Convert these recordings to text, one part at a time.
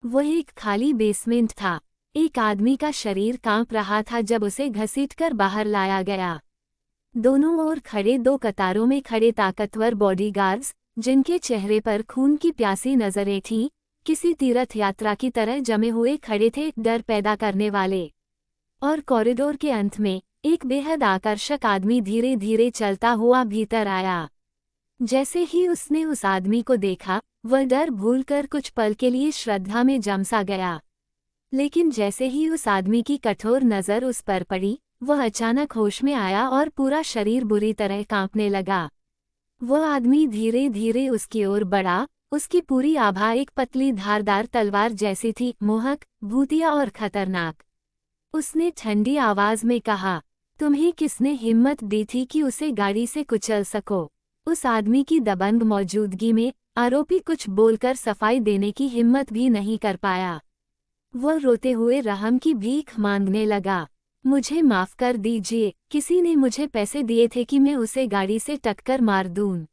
वह एक खाली बेसमेंट था। एक आदमी का शरीर कांप रहा था जब उसे घसीटकर बाहर लाया गया। दोनों ओर खड़े दो कतारों में खड़े ताकतवर बॉडीगार्ड्स, जिनके चेहरे पर खून की प्यासी नजरें थीं, किसी तीर्थ यात्रा की तरह जमे हुए खड़े थे, डर पैदा करने वाले। और कॉरिडोर के अंत में एक बेहद आकर्षक आदमी धीरे धीरे चलता हुआ भीतर आया। जैसे ही उसने उस आदमी को देखा, वह डर भूलकर कुछ पल के लिए श्रद्धा में जमसा गया। लेकिन जैसे ही उस आदमी की कठोर नज़र उस पर पड़ी, वह अचानक होश में आया और पूरा शरीर बुरी तरह कांपने लगा। वह आदमी धीरे धीरे उसकी ओर बढ़ा। उसकी पूरी आभा एक पतली धारदार तलवार जैसी थी, मोहक, भूतिया और खतरनाक। उसने ठंडी आवाज में कहा, तुम्हें किसने हिम्मत दी थी कि उसे गाड़ी से कुचल सको? उस आदमी की दबंग मौजूदगी में आरोपी कुछ बोलकर सफाई देने की हिम्मत भी नहीं कर पाया। वह रोते हुए रहम की भीख मांगने लगा। मुझे माफ कर दीजिए, किसी ने मुझे पैसे दिए थे कि मैं उसे गाड़ी से टक्कर मार दूं।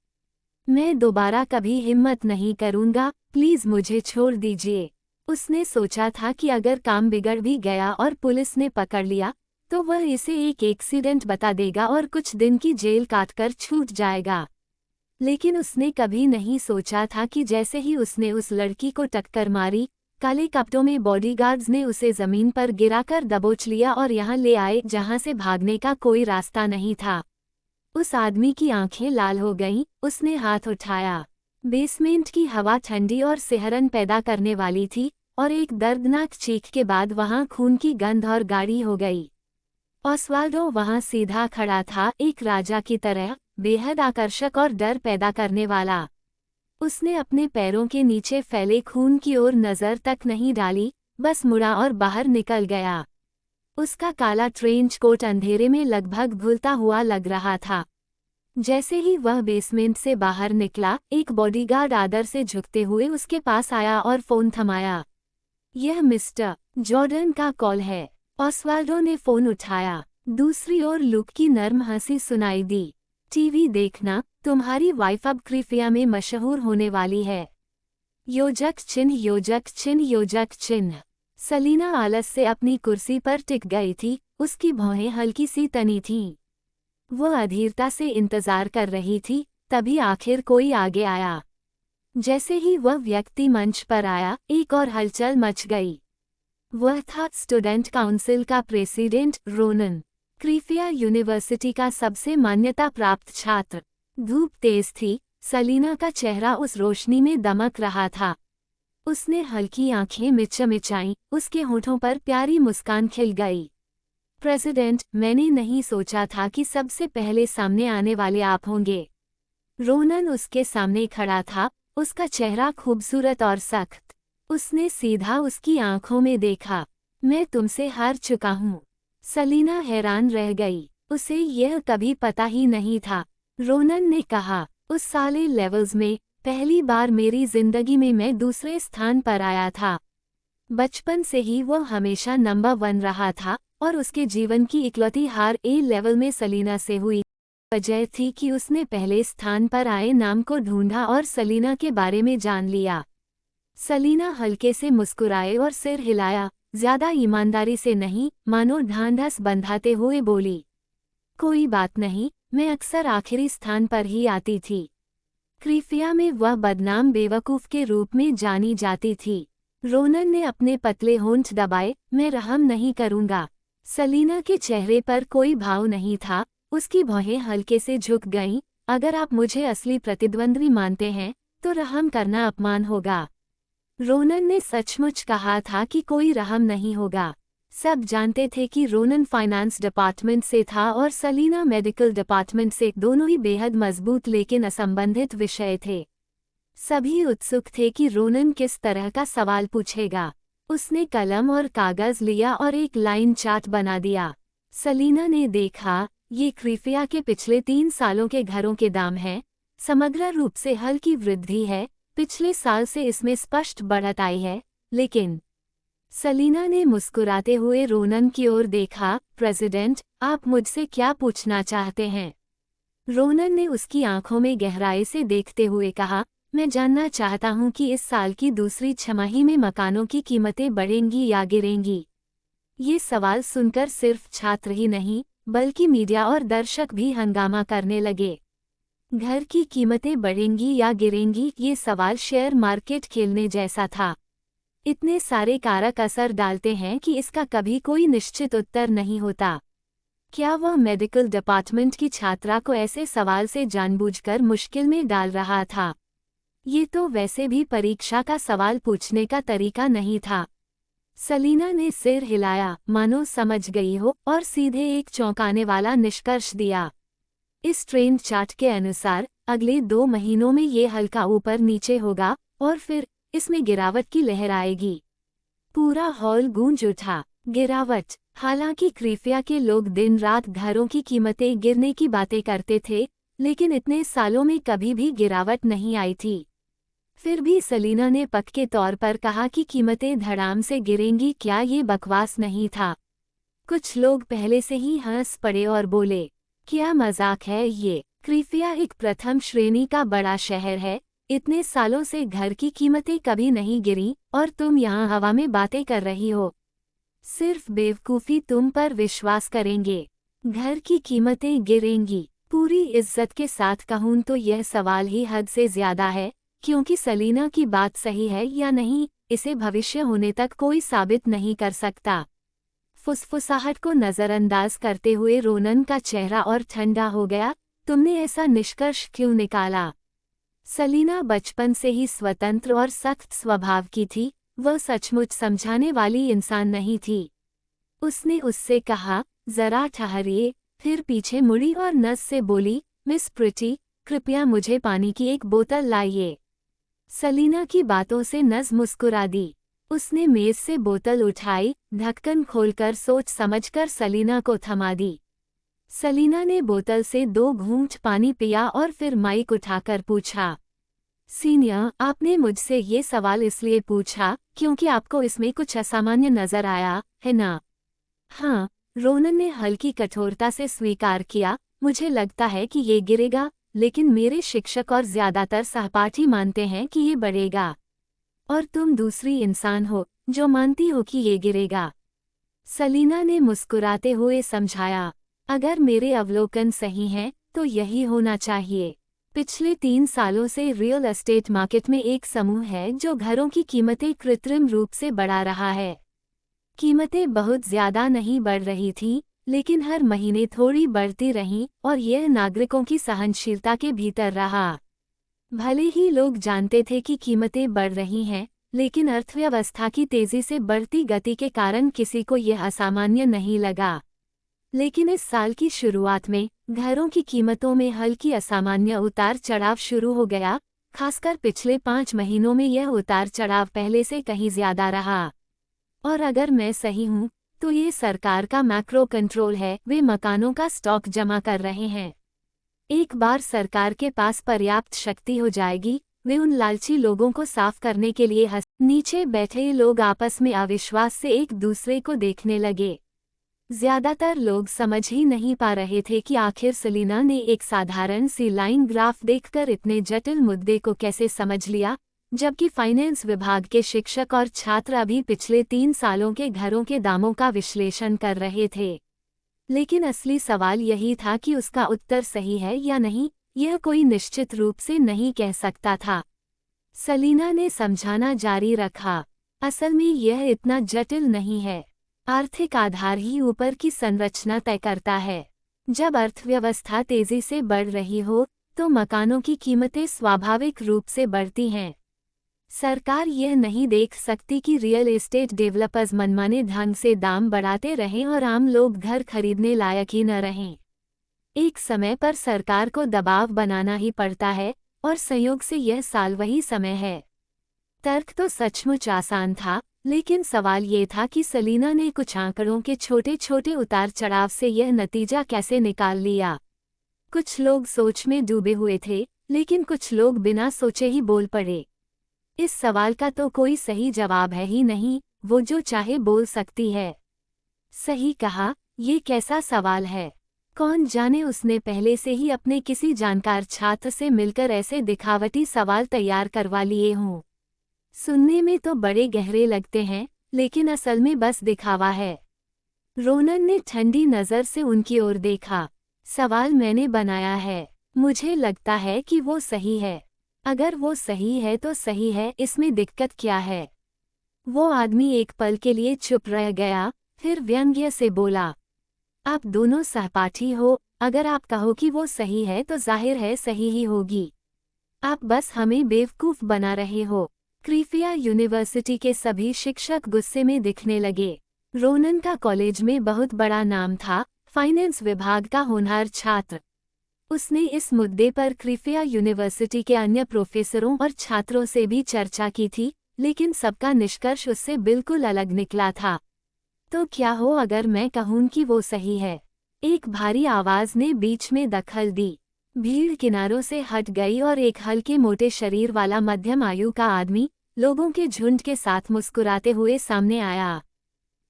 मैं दोबारा कभी हिम्मत नहीं करूंगा, प्लीज मुझे छोड़ दीजिए। उसने सोचा था कि अगर काम बिगड़ भी गया और पुलिस ने पकड़ लिया, तो वह इसे एक एक्सीडेंट बता देगा और कुछ दिन की जेल काटकर छूट जाएगा। लेकिन उसने कभी नहीं सोचा था कि जैसे ही उसने उस लड़की को टक्कर मारी, काले कपड़ों में बॉडीगार्ड्स ने उसे जमीन पर गिराकर दबोच लिया और यहाँ ले आए जहाँ से भागने का कोई रास्ता नहीं था। उस आदमी की आंखें लाल हो गईं। उसने हाथ उठाया। बेसमेंट की हवा ठंडी और सिहरन पैदा करने वाली थी, और एक दर्दनाक चीख के बाद वहां खून की गंध और गाढ़ी हो गई। ऑस्वाल्डो वहां सीधा खड़ा था, एक राजा की तरह, बेहद आकर्षक और डर पैदा करने वाला। उसने अपने पैरों के नीचे फैले खून की ओर नजर तक नहीं डाली, बस मुड़ा और बाहर निकल गया। उसका काला ट्रेंच कोट अंधेरे में लगभग घुलता हुआ लग रहा था। जैसे ही वह बेसमेंट से बाहर निकला, एक बॉडीगार्ड आदर से झुकते हुए उसके पास आया और फोन थमाया। यह मिस्टर जॉर्डन का कॉल है। ऑस्वाल्डो ने फोन उठाया। दूसरी ओर लुक की नर्म हंसी सुनाई दी। टीवी देखना, तुम्हारी वाइफ अब क्रीफिया में मशहूर होने वाली है। योजक चिन्ह, योजक चिन्ह, योजक चिन्ह। सलीना आलस से अपनी कुर्सी पर टिक गई थी, उसकी भौहें हल्की सी तनी थीं। वह अधीरता से इंतजार कर रही थी, तभी आखिर कोई आगे आया। जैसे ही वह व्यक्ति मंच पर आया, एक और हलचल मच गई। वह था स्टूडेंट काउंसिल का प्रेसिडेंट रोनन, क्रीफिया यूनिवर्सिटी का सबसे मान्यता प्राप्त छात्र। धूप तेज थी, सलीना का चेहरा उस रोशनी में दमक रहा था। उसने हल्की आंखें मिचमिचाईं, उसके होठों पर प्यारी मुस्कान खिल गई। प्रेसिडेंट, मैंने नहीं सोचा था कि सबसे पहले सामने आने वाले आप होंगे। रोनन उसके सामने खड़ा था, उसका चेहरा खूबसूरत और सख्त। उसने सीधा उसकी आंखों में देखा। मैं तुमसे हार चुका हूँ। सलीना हैरान रह गई, उसे यह कभी पता ही नहीं था। रोनन ने कहा, उस साले लेवल्स में पहली बार मेरी जिंदगी में मैं दूसरे स्थान पर आया था। बचपन से ही वो हमेशा नंबर 1 रहा था, और उसके जीवन की इकलौती हार ए लेवल में सलीना से हुई। वजह थी कि उसने पहले स्थान पर आए नाम को ढूंढा और सलीना के बारे में जान लिया। सलीना हल्के से मुस्कुराए और सिर हिलाया, ज्यादा ईमानदारी से नहीं, मानो ढांढस बंधाते हुए बोली, कोई बात नहीं, मैं अक्सर आखिरी स्थान पर ही आती थी। क्रीफिया में वह बदनाम बेवकूफ के रूप में जानी जाती थी। रोनन ने अपने पतले होंठ दबाए, मैं रहम नहीं करूंगा। सलीना के चेहरे पर कोई भाव नहीं था, उसकी भौहें हल्के से झुक गईं। अगर आप मुझे असली प्रतिद्वंद्वी मानते हैं, तो रहम करना अपमान होगा। रोनन ने सचमुच कहा था कि कोई रहम नहीं होगा। सब जानते थे कि रोनन फाइनेंस डिपार्टमेंट से था और सलीना मेडिकल डिपार्टमेंट से, दोनों ही बेहद मजबूत लेकिन असंबंधित विषय थे। सभी उत्सुक थे कि रोनन किस तरह का सवाल पूछेगा। उसने कलम और कागज लिया और एक लाइन चार्ट बना दिया। सलीना ने देखा, ये क्रीफिया के पिछले 3 सालों के घरों के दाम हैं। समग्र रूप से हल्की वृद्धि है, पिछले साल से इसमें स्पष्ट बढ़त आई है, लेकिन सलीना ने मुस्कुराते हुए रोनन की ओर देखा। प्रेसिडेंट, आप मुझसे क्या पूछना चाहते हैं? रोनन ने उसकी आंखों में गहराई से देखते हुए कहा, मैं जानना चाहता हूँ कि इस साल की दूसरी छमाही में मकानों की कीमतें बढ़ेंगी या गिरेंगी। ये सवाल सुनकर सिर्फ छात्र ही नहीं, बल्कि मीडिया और दर्शक भी हंगामा करने लगे। घर की कीमतें बढ़ेंगी या गिरेंगी, ये सवाल शेयर मार्केट खेलने जैसा था। इतने सारे कारक असर डालते हैं कि इसका कभी कोई निश्चित उत्तर नहीं होता। क्या वह मेडिकल डिपार्टमेंट की छात्रा को ऐसे सवाल से जानबूझकर मुश्किल में डाल रहा था? ये तो वैसे भी परीक्षा का सवाल पूछने का तरीका नहीं था। सलीना ने सिर हिलाया, मानो समझ गई हो, और सीधे एक चौंकाने वाला निष्कर्ष दिया। इस ट्रेंड चार्ट के अनुसार अगले 2 महीनों में ये हल्का ऊपर नीचे होगा और फिर इसमें गिरावट की लहर आएगी। पूरा हॉल गूंज उठा। गिरावट। हालांकि क्रीफिया के लोग दिन रात घरों की कीमतें गिरने की बातें करते थे, लेकिन इतने सालों में कभी भी गिरावट नहीं आई थी। फिर भी सलीना ने पक्के तौर पर कहा कि कीमतें धड़ाम से गिरेंगी। क्या ये बकवास नहीं था? कुछ लोग पहले से ही हंस पड़े और बोले, क्या मजाक है ये? क्रीफिया एक प्रथम श्रेणी का बड़ा शहर है, इतने सालों से घर की कीमतें कभी नहीं गिरी और तुम यहाँ हवा में बातें कर रही हो। सिर्फ बेवकूफ़ी तुम पर विश्वास करेंगे। घर की कीमतें गिरेंगी। पूरी इज्जत के साथ कहूँ तो यह सवाल ही हद से ज्यादा है, क्योंकि सलीना की बात सही है या नहीं, इसे भविष्य होने तक कोई साबित नहीं कर सकता। फुसफुसाहट को नज़रअंदाज करते हुए रोनन का चेहरा और ठंडा हो गया। तुमने ऐसा निष्कर्ष क्यों निकाला? सलीना बचपन से ही स्वतंत्र और सख्त स्वभाव की थी, वह सचमुच समझाने वाली इंसान नहीं थी। उसने उससे कहा, जरा ठहरिए, फिर पीछे मुड़ी और नस से बोली, मिस प्रिटी, कृपया मुझे पानी की एक बोतल लाइए। सलीना की बातों से नस मुस्कुरा दी। उसने मेज से बोतल उठाई, ढक्कन खोलकर सोच समझकर सलीना को थमा दी। सलीना ने बोतल से 2 घूंट पानी पिया और फिर माइक उठाकर पूछा, सीनियर, आपने मुझसे ये सवाल इसलिए पूछा क्योंकि आपको इसमें कुछ असामान्य नजर आया, है ना? हाँ, रोनन ने हल्की कठोरता से स्वीकार किया। मुझे लगता है कि ये गिरेगा, लेकिन मेरे शिक्षक और ज्यादातर सहपाठी मानते हैं कि ये बढ़ेगा। और तुम दूसरी इंसान हो जो मानती हो कि ये गिरेगा। सलीना ने मुस्कुराते हुए समझाया, अगर मेरे अवलोकन सही हैं, तो यही होना चाहिए। पिछले 3 सालों से रियल एस्टेट मार्केट में एक समूह है जो घरों की कीमतें कृत्रिम रूप से बढ़ा रहा है। कीमतें बहुत ज्यादा नहीं बढ़ रही थीं, लेकिन हर महीने थोड़ी बढ़ती रहीं और यह नागरिकों की सहनशीलता के भीतर रहा। भले ही लोग जानते थे कि कीमतें बढ़ रही हैं, लेकिन अर्थव्यवस्था की तेजी से बढ़ती गति के कारण किसी को यह असामान्य नहीं लगा। लेकिन इस साल की शुरुआत में घरों की कीमतों में हल्की असामान्य उतार चढ़ाव शुरू हो गया। खासकर पिछले 5 महीनों में यह उतार चढ़ाव पहले से कहीं ज्यादा रहा। और अगर मैं सही हूँ, तो ये सरकार का मैक्रो कंट्रोल है। वे मकानों का स्टॉक जमा कर रहे हैं। एक बार सरकार के पास पर्याप्त शक्ति हो जाएगी, वे उन लालची लोगों को साफ करने के लिए नीचे बैठे लोग आपस में अविश्वास से एक दूसरे को देखने लगे। ज्यादातर लोग समझ ही नहीं पा रहे थे कि आखिर सलीना ने एक साधारण सी लाइन ग्राफ देखकर इतने जटिल मुद्दे को कैसे समझ लिया, जबकि फाइनेंस विभाग के शिक्षक और छात्र अभी पिछले 3 सालों के घरों के दामों का विश्लेषण कर रहे थे। लेकिन असली सवाल यही था कि उसका उत्तर सही है या नहीं, यह कोई निश्चित रूप से नहीं कह सकता था। सलीना ने समझाना जारी रखा, असल में यह इतना जटिल नहीं है। आर्थिक आधार ही ऊपर की संरचना तय करता है। जब अर्थव्यवस्था तेजी से बढ़ रही हो, तो मकानों की कीमतें स्वाभाविक रूप से बढ़ती हैं। सरकार यह नहीं देख सकती कि रियल एस्टेट डेवलपर्स मनमाने ढंग से दाम बढ़ाते रहें और आम लोग घर खरीदने लायक ही न रहें। एक समय पर सरकार को दबाव बनाना ही पड़ता है, और संयोग से यह साल वही समय है। तर्क तो सचमुच आसान था, लेकिन सवाल ये था कि सलीना ने कुछ आंकड़ों के छोटे छोटे उतार चढ़ाव से यह नतीजा कैसे निकाल लिया। कुछ लोग सोच में डूबे हुए थे, लेकिन कुछ लोग बिना सोचे ही बोल पड़े। इस सवाल का तो कोई सही जवाब है ही नहीं, वो जो चाहे बोल सकती है। सही कहा, ये कैसा सवाल है? कौन जाने उसने पहले से ही अपने किसी जानकार छात्र से मिलकर ऐसे दिखावटी सवाल तैयार करवा लिए हों। सुनने में तो बड़े गहरे लगते हैं, लेकिन असल में बस दिखावा है। रोनन ने ठंडी नज़र से उनकी ओर देखा। सवाल मैंने बनाया है। मुझे लगता है कि वो सही है। अगर वो सही है तो सही है, इसमें दिक्कत क्या है? वो आदमी एक पल के लिए चुप रह गया, फिर व्यंग्य से बोला, आप दोनों सहपाठी हो, अगर आप कहो कि वो सही है तो जाहिर है सही ही होगी। आप बस हमें बेवकूफ़ बना रहे हो। क्रीफिया यूनिवर्सिटी के सभी शिक्षक गुस्से में दिखने लगे। रोनन का कॉलेज में बहुत बड़ा नाम था, फाइनेंस विभाग का होनहार छात्र। उसने इस मुद्दे पर क्रीफिया यूनिवर्सिटी के अन्य प्रोफेसरों और छात्रों से भी चर्चा की थी, लेकिन सबका निष्कर्ष उससे बिल्कुल अलग निकला था। तो क्या हो अगर मैं कहूं कि वो सही है? एक भारी आवाज ने बीच में दखल दी। भीड़ किनारों से हट गई और एक हल्के मोटे शरीर वाला मध्यम आयु का आदमी लोगों के झुंड के साथ मुस्कुराते हुए सामने आया।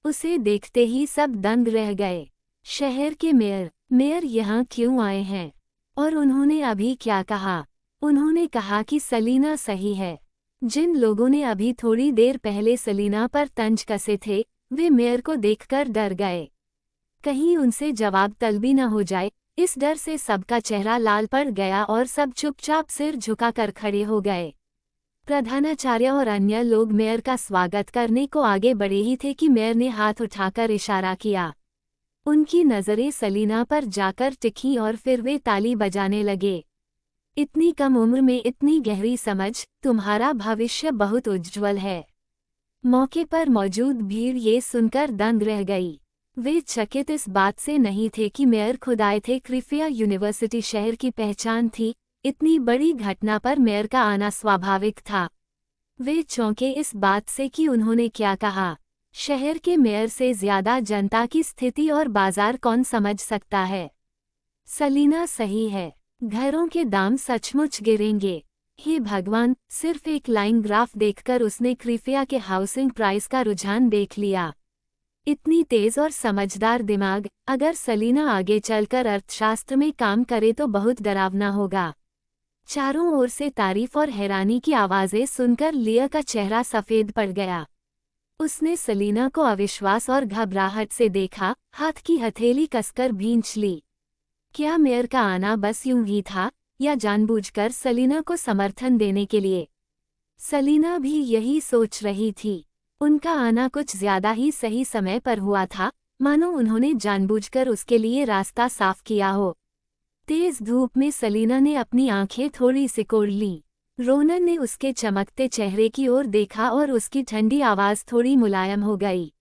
उसे देखते ही सब दंग रह गए। शहर के मेयर यहाँ क्यों आए हैं? और उन्होंने अभी क्या कहा? उन्होंने कहा कि सलीना सही है। जिन लोगों ने अभी थोड़ी देर पहले सलीना पर तंज कसे थे, वे मेयर को देखकर डर गए। कहीं उनसे जवाब तलबी न हो जाए, इस डर से सबका चेहरा लाल पड़ गया और सब चुपचाप सिर झुकाकर खड़े हो गए। प्रधानाचार्य और अन्य लोग मेयर का स्वागत करने को आगे बढ़े ही थे कि मेयर ने हाथ उठाकर इशारा किया। उनकी नज़रें सलीना पर जाकर टिकीं और फिर वे ताली बजाने लगे। इतनी कम उम्र में इतनी गहरी समझ, तुम्हारा भविष्य बहुत उज्ज्वल है। मौके पर मौजूद भीड़ ये सुनकर दंग रह गई। वे चकित इस बात से नहीं थे कि मेयर खुद आए थे। क्रीफिया यूनिवर्सिटी शहर की पहचान थी, इतनी बड़ी घटना पर मेयर का आना स्वाभाविक था। वे चौंके इस बात से कि उन्होंने क्या कहा। शहर के मेयर से ज्यादा जनता की स्थिति और बाजार कौन समझ सकता है? सलीना सही है। घरों के दाम सचमुच गिरेंगे। हे भगवान, सिर्फ एक लाइन ग्राफ देखकर उसने क्रीफिया के हाउसिंग प्राइस का रुझान देख लिया। इतनी तेज और समझदार दिमाग, अगर सलीना आगे चलकर अर्थशास्त्र में काम करे तो बहुत डरावना होगा। चारों ओर से तारीफ और हैरानी की आवाज़ें सुनकर लिया का चेहरा सफ़ेद पड़ गया। उसने सलीना को अविश्वास और घबराहट से देखा, हाथ की हथेली कसकर भींच ली। क्या मेयर का आना बस यूं ही था, या जानबूझकर सलीना को समर्थन देने के लिए? सलीना भी यही सोच रही थी। उनका आना कुछ ज्यादा ही सही समय पर हुआ था, मानो उन्होंने जानबूझकर उसके लिए रास्ता साफ किया हो। तेज धूप में सलीना ने अपनी आंखें थोड़ी सिकोड़ लीं। रोनन ने उसके चमकते चेहरे की ओर देखा और उसकी ठंडी आवाज़ थोड़ी मुलायम हो गई।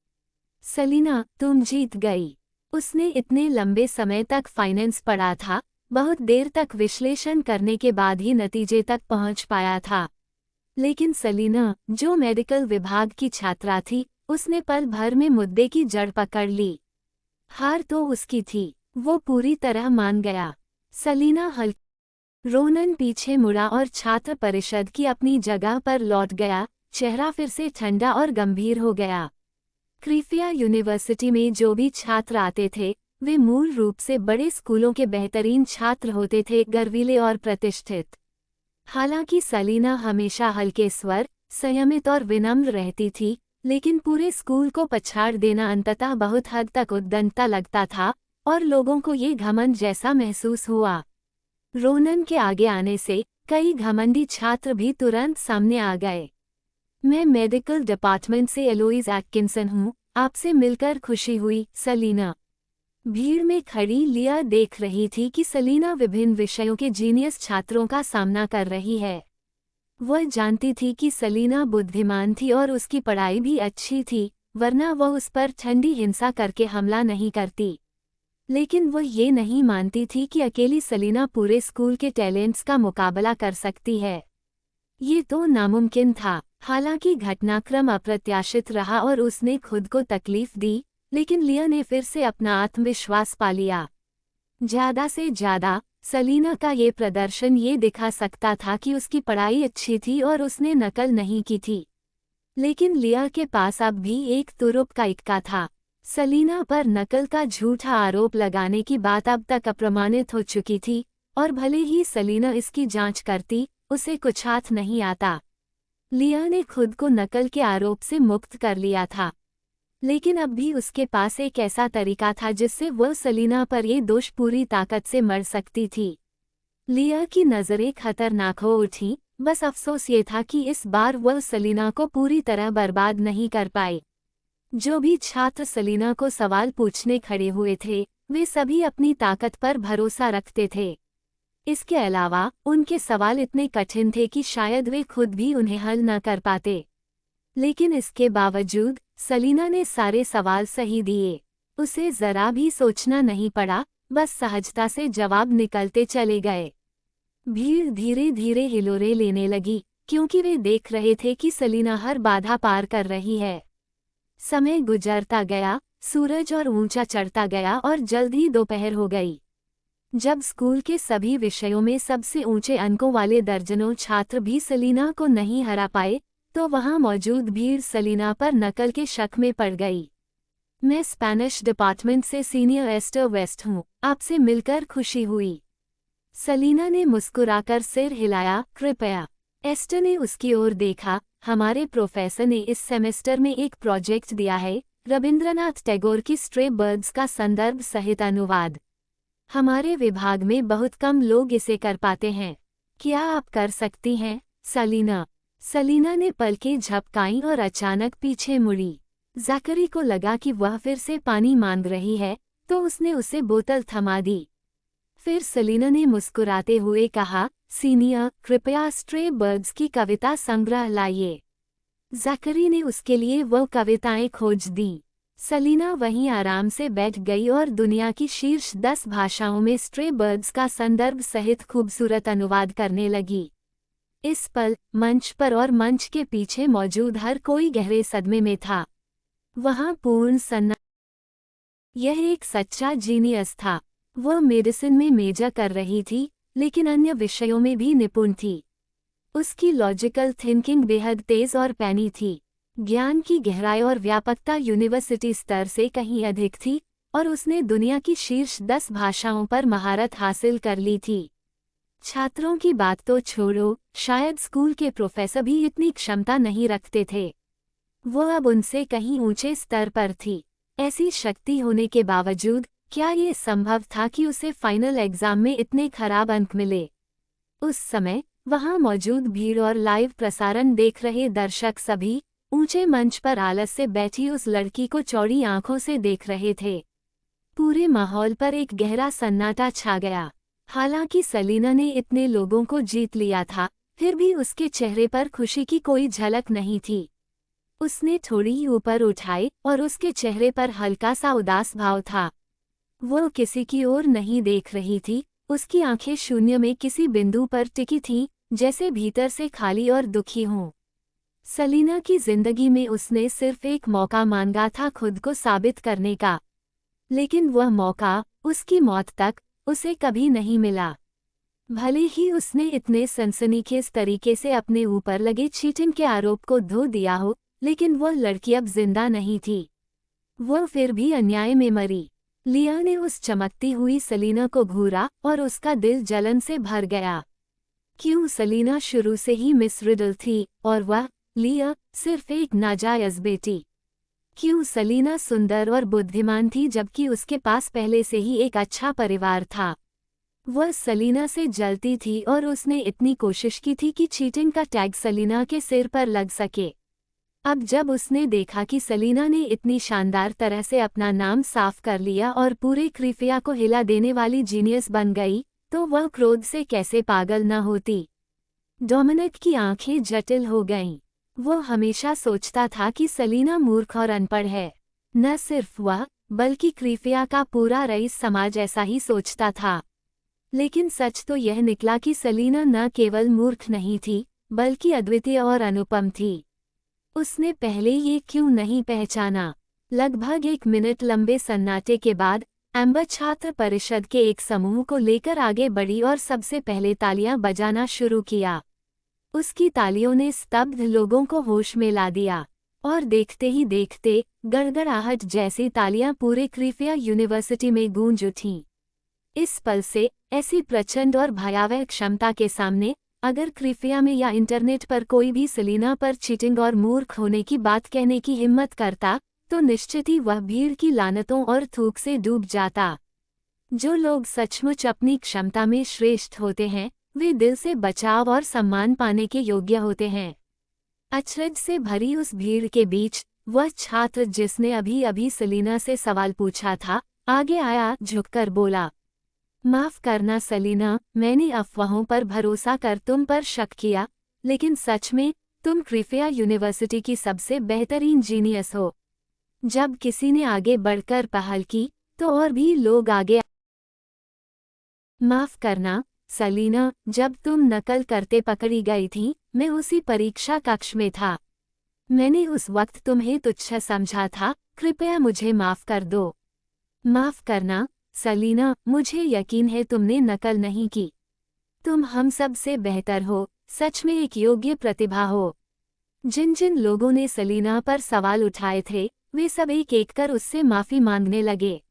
सलीना, तुम जीत गई। उसने इतने लंबे समय तक फाइनेंस पढ़ा था, बहुत देर तक विश्लेषण करने के बाद ही नतीजे तक पहुंच पाया था। लेकिन सलीना, जो मेडिकल विभाग की छात्रा थी, उसने पल भर में मुद्दे की जड़ पकड़ ली। हार तो उसकी थी, वो पूरी तरह मान गया। सलीना रोनन पीछे मुड़ा और छात्र परिषद की अपनी जगह पर लौट गया, चेहरा फिर से ठंडा और गंभीर हो गया। क्रीफिया यूनिवर्सिटी में जो भी छात्र आते थे, वे मूल रूप से बड़े स्कूलों के बेहतरीन छात्र होते थे, गर्वीले और प्रतिष्ठित। हालांकि सलीना हमेशा हल्के स्वर, संयमित और विनम्र रहती थी, लेकिन पूरे स्कूल को पछाड़ देना अंततः बहुत हद तक उद्दंडता लगता था, और लोगों को ये घमंड जैसा महसूस हुआ। रोनन के आगे आने से कई घमंडी छात्र भी तुरंत सामने आ गए। मैं मेडिकल डिपार्टमेंट से एलोइज एटकिंसन हूँ, आपसे मिलकर खुशी हुई, सलीना। भीड़ में खड़ी लिया देख रही थी कि सलीना विभिन्न विषयों के जीनियस छात्रों का सामना कर रही है। वह जानती थी कि सलीना बुद्धिमान थी और उसकी पढ़ाई भी अच्छी थी, वरना वह उस पर ठंडी हिंसा करके हमला नहीं करती। लेकिन वह ये नहीं मानती थी कि अकेली सलीना पूरे स्कूल के टैलेंट्स का मुकाबला कर सकती है। ये तो नामुमकिन था। हालांकि घटनाक्रम अप्रत्याशित रहा और उसने खुद को तकलीफ दी, लेकिन लिया ने फिर से अपना आत्मविश्वास पा लिया। ज़्यादा से ज़्यादा सलीना का ये प्रदर्शन ये दिखा सकता था कि उसकी पढ़ाई अच्छी थी और उसने नकल नहीं की थी। लेकिन लिया के पास अब भी एक तुरुप का इक्का था। सलीना पर नकल का झूठा आरोप लगाने की बात अब तक अप्रमाणित हो चुकी थी, और भले ही सलीना इसकी जांच करती, उसे कुछ हाथ नहीं आता। लिया ने खुद को नकल के आरोप से मुक्त कर लिया था, लेकिन अब भी उसके पास एक ऐसा तरीका था जिससे वह सलीना पर ये दोष पूरी ताकत से मर सकती थी। लिया की नज़रें खतरनाक हो उठी, बस अफसोस ये था कि इस बार वह सलीना को पूरी तरह बर्बाद नहीं कर पाए। जो भी छात्र सलीना को सवाल पूछने खड़े हुए थे, वे सभी अपनी ताकत पर भरोसा रखते थे। इसके अलावा उनके सवाल इतने कठिन थे कि शायद वे खुद भी उन्हें हल न कर पाते। लेकिन इसके बावजूद सलीना ने सारे सवाल सही दिए। उसे जरा भी सोचना नहीं पड़ा, बस सहजता से जवाब निकलते चले गए। भीड़ धीरे धीरे हिलोरे लेने लगी, क्योंकि वे देख रहे थे कि सलीना हर बाधा पार कर रही है। समय गुजरता गया, सूरज और ऊंचा चढ़ता गया और जल्द ही दोपहर हो गई। जब स्कूल के सभी विषयों में सबसे ऊंचे अंकों वाले दर्जनों छात्र भी सलीना को नहीं हरा पाए, तो वहां मौजूद भीड़ सलीना पर नकल के शक में पड़ गई। मैं स्पेनिश डिपार्टमेंट से सीनियर एस्टर वेस्ट हूँ, आपसे मिलकर खुशी हुई। सलीना ने मुस्कुराकर सिर हिलाया। कृपया। एस्टर ने उसकी ओर देखा। हमारे प्रोफेसर ने इस सेमेस्टर में एक प्रोजेक्ट दिया है, रविंद्रनाथ टैगोर की स्ट्रे बर्ड्स का संदर्भ सहित अनुवाद। हमारे विभाग में बहुत कम लोग इसे कर पाते हैं। क्या आप कर सकती हैं, सलीना? सलीना ने पलकें झपकाईं और अचानक पीछे मुड़ी। ज़ाकरी को लगा कि वह फिर से पानी मांग रही है, तो उसने उसे बोतल थमा दी। फिर सलीना ने मुस्कुराते हुए कहा, सीनियर, कृपया स्ट्रे बर्ड्स की कविता संग्रह लाइए। ज़ाकरी ने उसके लिए वो कविताएं खोज दी। सलीना वहीं आराम से बैठ गई और दुनिया की शीर्ष 10 भाषाओं में स्ट्रे बर्ड्स का संदर्भ सहित खूबसूरत अनुवाद करने लगी। इस पल मंच पर और मंच के पीछे मौजूद हर कोई गहरे सदमे में था। वहां पूर्ण सन्नाटा। यह एक सच्चा जीनियस था। वह मेडिसिन में मेजर कर रही थी, लेकिन अन्य विषयों में भी निपुण थी। उसकी लॉजिकल थिंकिंग बेहद तेज और पैनी थी। ज्ञान की गहराई और व्यापकता यूनिवर्सिटी स्तर से कहीं अधिक थी, और उसने दुनिया की शीर्ष 10 भाषाओं पर महारत हासिल कर ली थी। छात्रों की बात तो छोड़ो, शायद स्कूल के प्रोफेसर भी इतनी क्षमता नहीं रखते थे। वह अब उनसे कहीं ऊंचे स्तर पर थी। ऐसी शक्ति होने के बावजूद क्या ये संभव था कि उसे फाइनल एग्जाम में इतने खराब अंक मिले? उस समय वहां मौजूद भीड़ और लाइव प्रसारण देख रहे दर्शक सभी ऊंचे मंच पर आलस से बैठी उस लड़की को चौड़ी आंखों से देख रहे थे। पूरे माहौल पर एक गहरा सन्नाटा छा गया। हालांकि सलीना ने इतने लोगों को जीत लिया था, फिर भी उसके चेहरे पर खुशी की कोई झलक नहीं थी। उसने थोड़ी ही ऊपर उठाई और उसके चेहरे पर हल्का सा उदास भाव था। वो किसी की ओर नहीं देख रही थी, उसकी आंखें शून्य में किसी बिंदु पर टिकी थीं, जैसे भीतर से खाली और दुखी हों। सलीना की जिंदगी में उसने सिर्फ एक मौका मांगा था खुद को साबित करने का, लेकिन वह मौका, उसकी मौत तक, उसे कभी नहीं मिला। भले ही उसने इतने सनसनीखेज तरीके से अपने ऊपर लगे चीटिंग के आरोप को धो दिया हो, लेकिन वह लड़की अब जिंदा नहीं थी। वह फिर भी अन्याय में मरी। लिया ने उस चमकती हुई सलीना को घूरा और उसका दिल जलन से भर गया। क्यों सलीना शुरू से ही मिस रिडल थी और वह, लिया, सिर्फ एक नाजायज बेटी? क्यों सलीना सुंदर और बुद्धिमान थी जबकि उसके पास पहले से ही एक अच्छा परिवार था? वह सलीना से जलती थी और उसने इतनी कोशिश की थी कि चीटिंग का टैग सलीना के सिर पर लग सके। अब जब उसने देखा कि सलीना ने इतनी शानदार तरह से अपना नाम साफ कर लिया और पूरे क्रीफिया को हिला देने वाली जीनियस बन गई, तो वह क्रोध से कैसे पागल न होती। डोमिनिक की आंखें जटिल हो गईं। वो हमेशा सोचता था कि सलीना मूर्ख और अनपढ़ है। न सिर्फ वह, बल्कि क्रीफिया का पूरा रईस समाज ऐसा ही सोचता था। लेकिन सच तो यह निकला कि सलीना न केवल मूर्ख नहीं थी, बल्कि अद्वितीय और अनुपम थी। उसने पहले ये क्यों नहीं पहचाना? लगभग 1 मिनट लंबे सन्नाटे के बाद एम्बर छात्र परिषद के एक समूह को लेकर आगे बढ़ी और सबसे पहले तालियां बजाना शुरू किया। उसकी तालियों ने स्तब्ध लोगों को होश में ला दिया। और देखते ही देखते गड़गड़ाहट जैसी तालियां पूरे क्रीफिया यूनिवर्सिटी में गूंज उठीं। इस पल से ऐसी प्रचंड और भयावह क्षमता के सामने अगर क्रीफिया में या इंटरनेट पर कोई भी सेलिना पर चीटिंग और मूर्ख होने की बात कहने की हिम्मत करता, तो निश्चित ही वह भीड़ की लानतों और थूक से डूब जाता। जो लोग सचमुच अपनी क्षमता में श्रेष्ठ होते हैं, वे दिल से बचाव और सम्मान पाने के योग्य होते हैं। अचरज से भरी उस भीड़ के बीच वह छात्र जिसने अभी अभी सेलिना से सवाल पूछा था, आगे आया, झुककर बोला, माफ करना सेलिना, मैंने अफवाहों पर भरोसा कर तुम पर शक किया, लेकिन सच में तुम क्रीफिया यूनिवर्सिटी की सबसे बेहतरीन जीनियस हो। जब किसी ने आगे बढ़कर पहल की, तो और भी लोग आगे। माफ करना सेलिना, जब तुम नकल करते पकड़ी गई थी, मैं उसी परीक्षा कक्ष में था। मैंने उस वक्त तुम्हें तुच्छ समझा था, कृपया मुझे माफ कर दो। माफ करना सेलिना, मुझे यकीन है तुमने नकल नहीं की। तुम हम सब से बेहतर हो, सच में एक योग्य प्रतिभा हो। जिन जिन लोगों ने सेलिना पर सवाल उठाए थे, वे सब एक एक कर उससे माफ़ी मांगने लगे।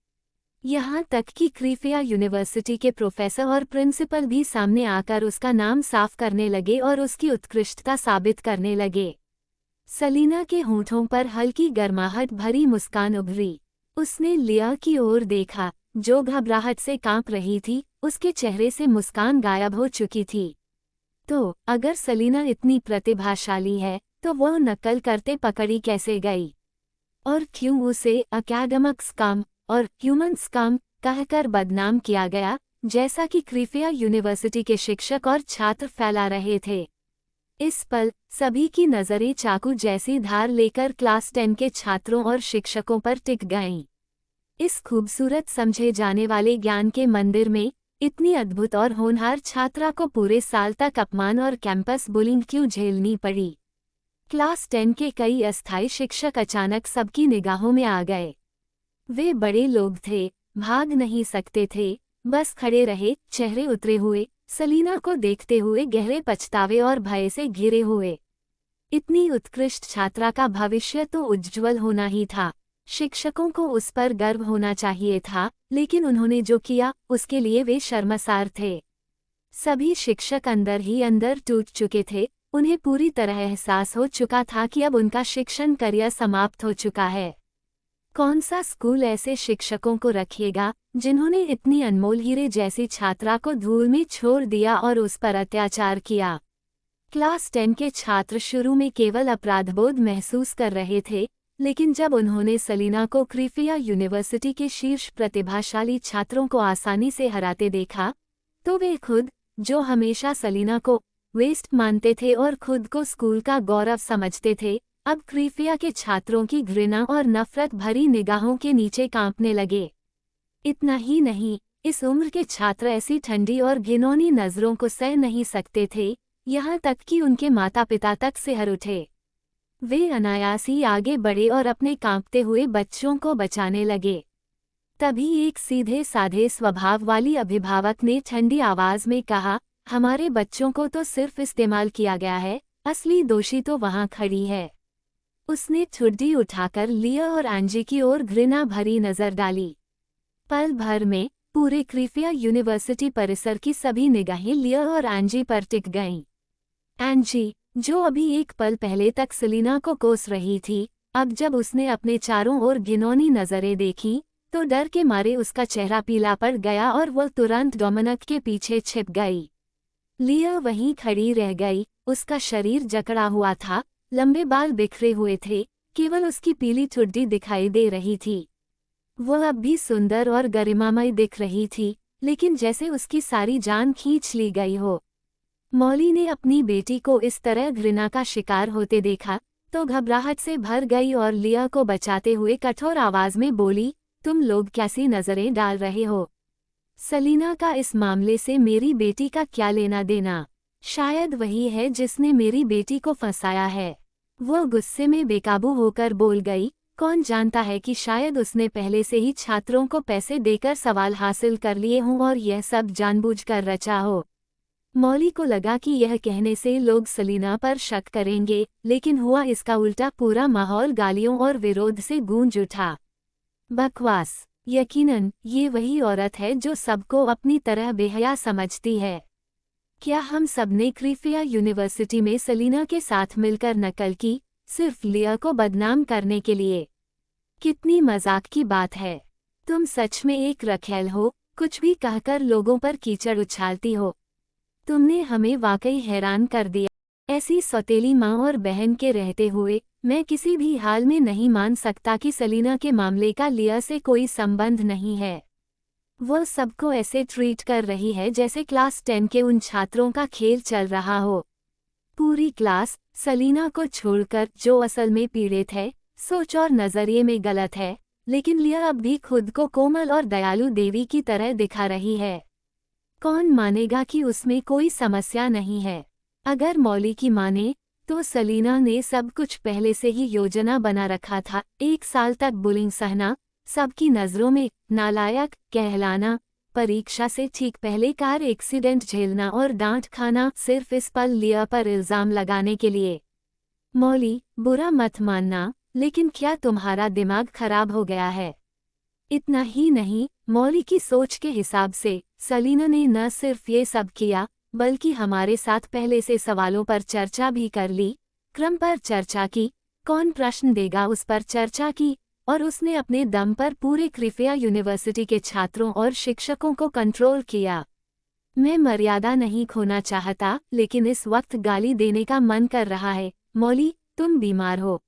यहाँ तक कि क्रीफिया यूनिवर्सिटी के प्रोफेसर और प्रिंसिपल भी सामने आकर उसका नाम साफ करने लगे और उसकी उत्कृष्टता साबित करने लगे। सेलिना के होंठों पर हल्की गर्माहट भरी मुस्कान उभरी। उसने लिया की ओर देखा, जो घबराहट से कांप रही थी, उसके चेहरे से मुस्कान गायब हो चुकी थी। तो अगर सेलिना इतनी प्रतिभाशाली है, तो वह नकल करते पकड़ी कैसे गई? और क्यों उसे अकैडमिक स्कम और ह्यूमन स्कम कहकर बदनाम किया गया, जैसा कि क्रीफिया यूनिवर्सिटी के शिक्षक और छात्र फैला रहे थे? इस पल सभी की नज़रें चाकू जैसी धार लेकर क्लास 10 के छात्रों और शिक्षकों पर टिक गईं। इस खूबसूरत समझे जाने वाले ज्ञान के मंदिर में इतनी अद्भुत और होनहार छात्रा को पूरे साल तक अपमान और कैंपस बुलिंग क्यों झेलनी पड़ी? क्लास 10 के कई अस्थायी शिक्षक अचानक सबकी निगाहों में आ गए। वे बड़े लोग थे, भाग नहीं सकते थे, बस खड़े रहे, चेहरे उतरे हुए, सेलिना को देखते हुए गहरे पछतावे और भय से घिरे हुए। इतनी उत्कृष्ट छात्रा का भविष्य तो उज्ज्वल होना ही था। शिक्षकों को उस पर गर्व होना चाहिए था, लेकिन उन्होंने जो किया उसके लिए वे शर्मसार थे। सभी शिक्षक अंदर ही अंदर टूट चुके थे। उन्हें पूरी तरह एहसास हो चुका था कि अब उनका शिक्षण करियर समाप्त हो चुका है। कौन सा स्कूल ऐसे शिक्षकों को रखेगा जिन्होंने इतनी अनमोल हीरे जैसी छात्रा को धूल में छोड़ दिया और उस पर अत्याचार किया? क्लास 10 के छात्र शुरू में केवल अपराधबोध महसूस कर रहे थे, लेकिन जब उन्होंने सेलिना को क्रीफिया यूनिवर्सिटी के शीर्ष प्रतिभाशाली छात्रों को आसानी से हराते देखा, तो वे खुद, जो हमेशा सेलिना को वेस्ट मानते थे और खुद को स्कूल का गौरव समझते थे, अब क्रीफिया के छात्रों की घृणा और नफरत भरी निगाहों के नीचे कांपने लगे। इतना ही नहीं, इस उम्र के छात्र ऐसी ठंडी और घिनौनी नज़रों को सह नहीं सकते थे, यहाँ तक कि उनके माता पिता तक सिहर उठे। वे अनायास ही आगे बढ़े और अपने कांपते हुए बच्चों को बचाने लगे। तभी एक सीधे साधे स्वभाव वाली अभिभावक ने ठंडी आवाज में कहा, हमारे बच्चों को तो सिर्फ इस्तेमाल किया गया है, असली दोषी तो वहां खड़ी है। उसने ठुड्डी उठाकर लिया और एंजी की ओर घृणा भरी नजर डाली। पल भर में पूरे क्रीफिया यूनिवर्सिटी परिसर की सभी निगाहें लिया और एंजी पर टिक गईं। एंजी, जो अभी एक पल पहले तक सेलिना को कोस रही थी, अब जब उसने अपने चारों ओर घिनौनी नजरें देखीं, तो डर के मारे उसका चेहरा पीला पड़ गया और वह तुरंत डोमिनिक के पीछे छिप गई। लिया वहीं खड़ी रह गई। उसका शरीर जकड़ा हुआ था, लंबे बाल बिखरे हुए थे, केवल उसकी पीली ठुड्डी दिखाई दे रही थी। वह अब भी सुंदर और गरिमामय दिख रही थी, लेकिन जैसे उसकी सारी जान खींच ली गई हो। मौली ने अपनी बेटी को इस तरह घृणा का शिकार होते देखा तो घबराहट से भर गई और लिया को बचाते हुए कठोर आवाज में बोली, तुम लोग कैसी नजरें डाल रहे हो? सेलिना का इस मामले से मेरी बेटी का क्या लेना देना? शायद वही है जिसने मेरी बेटी को फंसाया है। वह गुस्से में बेकाबू होकर बोल गई, कौन जानता है कि शायद उसने पहले से ही छात्रों को पैसे देकर सवाल हासिल कर लिए हों और यह सब जानबूझकर रचा हो। मौली को लगा कि यह कहने से लोग सलीना पर शक करेंगे, लेकिन हुआ इसका उल्टा। पूरा माहौल गालियों और विरोध से गूंज उठा। बकवास, यकीनन ये वही औरत है जो सबको अपनी तरह बेहया समझती है। क्या हम सबने क्रिफिया यूनिवर्सिटी में सलीना के साथ मिलकर नकल की, सिर्फ लिया को बदनाम करने के लिए? कितनी मजाक की बात है। तुम सच में एक रखेल हो, कुछ भी कहकर लोगों पर कीचड़ उछालती हो। तुमने हमें वाकई हैरान कर दिया। ऐसी सौतेली माँ और बहन के रहते हुए मैं किसी भी हाल में नहीं मान सकता कि सलीना के मामले का लिया से कोई संबंध नहीं है। वह सबको ऐसे ट्रीट कर रही है जैसे क्लास 10 के उन छात्रों का खेल चल रहा हो। पूरी क्लास सलीना को छोड़कर, जो असल में पीड़ित है, सोच और नजरिए में गलत है, लेकिन लिया अब भी खुद को कोमल और दयालु देवी की तरह दिखा रही है। कौन मानेगा कि उसमें कोई समस्या नहीं है? अगर मौली की माने तो सलीना ने सब कुछ पहले से ही योजना बना रखा था। 1 साल तक बुलिंग सहना, सबकी नज़रों में नालायक कहलाना, परीक्षा से ठीक पहले कार एक्सीडेंट झेलना और डांट खाना, सिर्फ इस पल लिया पर इल्ज़ाम लगाने के लिए। मौली, बुरा मत मानना, लेकिन क्या तुम्हारा दिमाग खराब हो गया है? इतना ही नहीं, मौली की सोच के हिसाब से सलीना ने न सिर्फ ये सब किया, बल्कि हमारे साथ पहले से सवालों पर चर्चा भी कर ली, क्रम पर चर्चा की, कौन प्रश्न देगा उस पर चर्चा की, और उसने अपने दम पर पूरे क्रिफिया यूनिवर्सिटी के छात्रों और शिक्षकों को कंट्रोल किया। मैं मर्यादा नहीं खोना चाहता, लेकिन इस वक्त गाली देने का मन कर रहा है। मौली, तुम बीमार हो।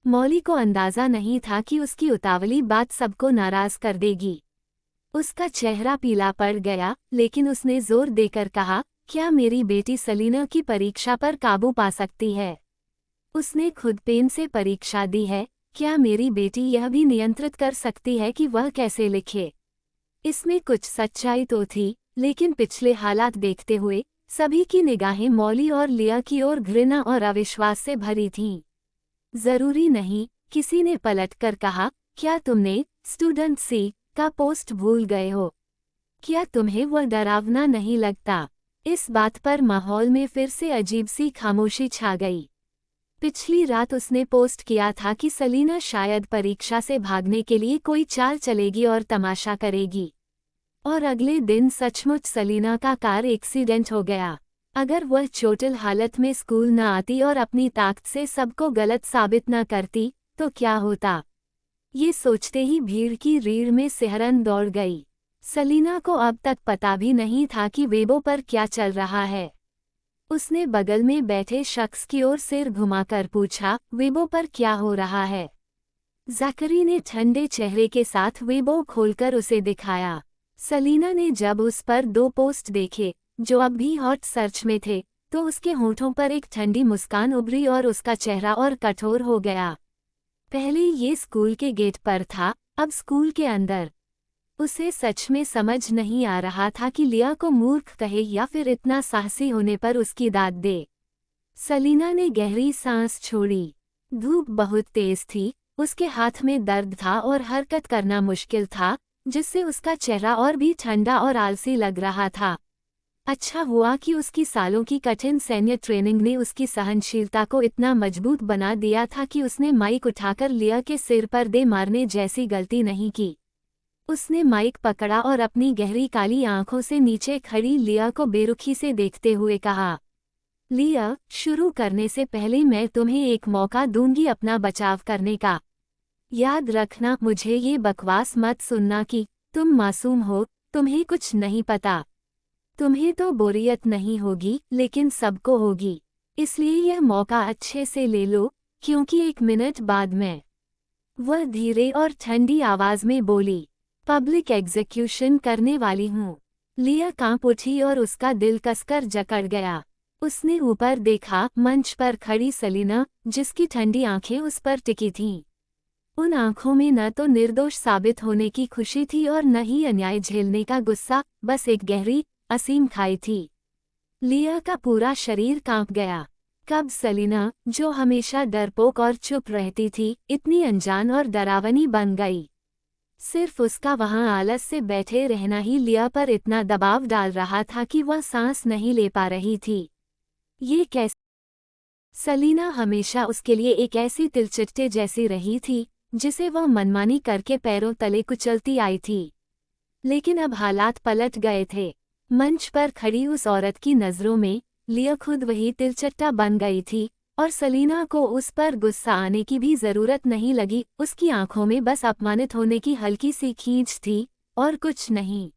मौली को अंदाजा नहीं था कि उसकी उतावली बात सबको नाराज कर देगी। उसका चेहरा पीला पड़ गया, लेकिन उसने जोर देकर कहा, क्या मेरी बेटी सलीना की परीक्षा पर काबू पा सकती है? उसने खुद पेन से परीक्षा दी है, क्या मेरी बेटी यह भी नियंत्रित कर सकती है कि वह कैसे लिखे? इसमें कुछ सच्चाई तो थी, लेकिन पिछले हालात देखते हुए सभी की निगाहें मौली और लिया की ओर घृणा और अविश्वास से भरी थीं। जरूरी नहीं, किसी ने पलटकर कहा, क्या तुमने स्टूडेंट सी का पोस्ट भूल गए हो? क्या तुम्हें वह डरावना नहीं लगता? इस बात पर माहौल में फिर से अजीब सी खामोशी छा गई। पिछली रात उसने पोस्ट किया था कि सलीना शायद परीक्षा से भागने के लिए कोई चाल चलेगी और तमाशा करेगी, और अगले दिन सचमुच सलीना का कार एक्सीडेंट हो गया। अगर वह चोटिल हालत में स्कूल न आती और अपनी ताकत से सबको गलत साबित न करती, तो क्या होता? ये सोचते ही भीड़ की रीढ़ में सिहरन दौड़ गई। सलीना को अब तक पता भी नहीं था कि वेबो पर क्या चल रहा है। उसने बगल में बैठे शख्स की ओर सिर घुमाकर पूछा, वेबो पर क्या हो रहा है? ज़करी ने ठंडे चेहरे के साथ वेबो खोलकर उसे दिखाया। सलीना ने जब उस पर 2 पोस्ट देखे, जो अब भी हॉट सर्च में थे, तो उसके होंठों पर एक ठंडी मुस्कान उभरी और उसका चेहरा और कठोर हो गया। पहले ये स्कूल के गेट पर था, अब स्कूल के अंदर। उसे सच में समझ नहीं आ रहा था कि लिया को मूर्ख कहे या फिर इतना साहसी होने पर उसकी दाद दे। सलीना ने गहरी सांस छोड़ी। धूप बहुत तेज थी, उसके हाथ में दर्द था और हरकत करना मुश्किल था, जिससे उसका चेहरा और भी ठंडा और आलसी लग रहा था। अच्छा हुआ कि उसकी सालों की कठिन सैन्य ट्रेनिंग ने उसकी सहनशीलता को इतना मजबूत बना दिया था कि उसने माइक उठाकर लिया के सिर पर दे मारने जैसी गलती नहीं की। उसने माइक पकड़ा और अपनी गहरी काली आंखों से नीचे खड़ी लिया को बेरुखी से देखते हुए कहा, लिया, शुरू करने से पहले मैं तुम्हें एक मौका दूंगी अपना बचाव करने का। याद रखना, मुझे ये बकवास मत सुनना कि तुम मासूम हो, तुम्हें कुछ नहीं पता। तुम्हें तो बोरियत नहीं होगी, लेकिन सबको होगी। इसलिए यह मौका अच्छे से ले लो, क्योंकि 1 मिनट बाद मैं। वह धीरे और ठंडी आवाज में बोली, पब्लिक एग्जीक्यूशन करने वाली हूँ। लिया कांप उठी और उसका दिल कसकर जकड़ गया। उसने ऊपर देखा, मंच पर खड़ी सलीना, जिसकी ठंडी आंखें उस पर टिकी थीं। उन आंखों में न तो निर्दोष साबित होने की खुशी थी और न ही अन्याय झेलने का गुस्सा, बस एक गहरी, असीम खाई थी। लिया का पूरा शरीर कांप गया। कब सलीना, जो हमेशा डरपोक और चुप रहती थी, इतनी अनजान और डरावनी बन गई? सिर्फ उसका वहां आलस से बैठे रहना ही लिया पर इतना दबाव डाल रहा था कि वह सांस नहीं ले पा रही थी। ये कैसे? सलीना हमेशा उसके लिए एक ऐसी तिलचिट्टे जैसी रही थी, जिसे वह मनमानी करके पैरों तले कुचलती आई थी। लेकिन अब हालात पलट गए थे। मंच पर खड़ी उस औरत की नज़रों में लिया खुद वही तिलचट्टा बन गई थी, और सलीना को उस पर गुस्सा आने की भी जरूरत नहीं लगी। उसकी आंखों में बस अपमानित होने की हल्की सी खींच थी, और कुछ नहीं।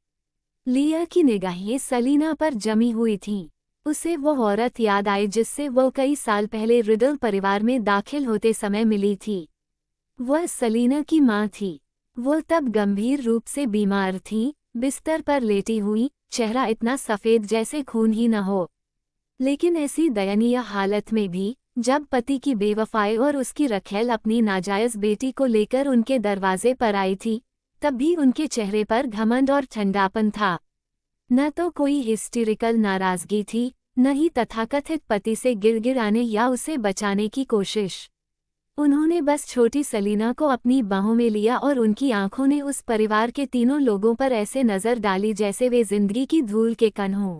लिया की निगाहें सलीना पर जमी हुई थीं। उसे वो औरत याद आई जिससे वो कई साल पहले रिडल परिवार में दाखिल होते समय मिली थी। वह सलीना की माँ थी। वो तब गंभीर रूप से बीमार थी, बिस्तर पर लेटी हुई, चेहरा इतना सफ़ेद जैसे खून ही न हो। लेकिन ऐसी दयनीय हालत में भी, जब पति की बेवफाई और उसकी रखेल अपनी नाजायज़ बेटी को लेकर उनके दरवाजे पर आई थी, तब भी उनके चेहरे पर घमंड और ठंडापन था। न तो कोई हिस्टेरिकल नाराज़गी थी, न ही तथाकथित पति से गिड़गिड़ाने या उसे बचाने की कोशिश। उन्होंने बस छोटी सलीना को अपनी बाहों में लिया और उनकी आंखों ने उस परिवार के तीनों लोगों पर ऐसे नज़र डाली जैसे वे जिंदगी की धूल के कण हों।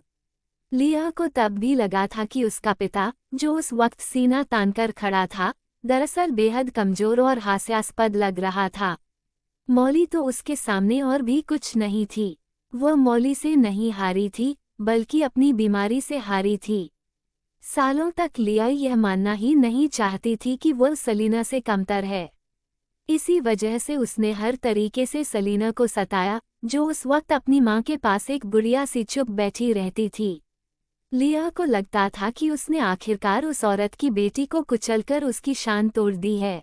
लिया को तब भी लगा था कि उसका पिता, जो उस वक्त सीना तानकर खड़ा था, दरअसल बेहद कमजोर और हास्यास्पद लग रहा था। मौली तो उसके सामने और भी कुछ नहीं थी। वह मौली से नहीं हारी थी, बल्कि अपनी बीमारी से हारी थी। सालों तक लिया यह मानना ही नहीं चाहती थी कि वह सलीना से कमतर है। इसी वजह से उसने हर तरीके से सलीना को सताया, जो उस वक्त अपनी माँ के पास एक गुड़िया सी चुप बैठी रहती थी। लिया को लगता था कि उसने आखिरकार उस औरत की बेटी को कुचलकर उसकी शान तोड़ दी है।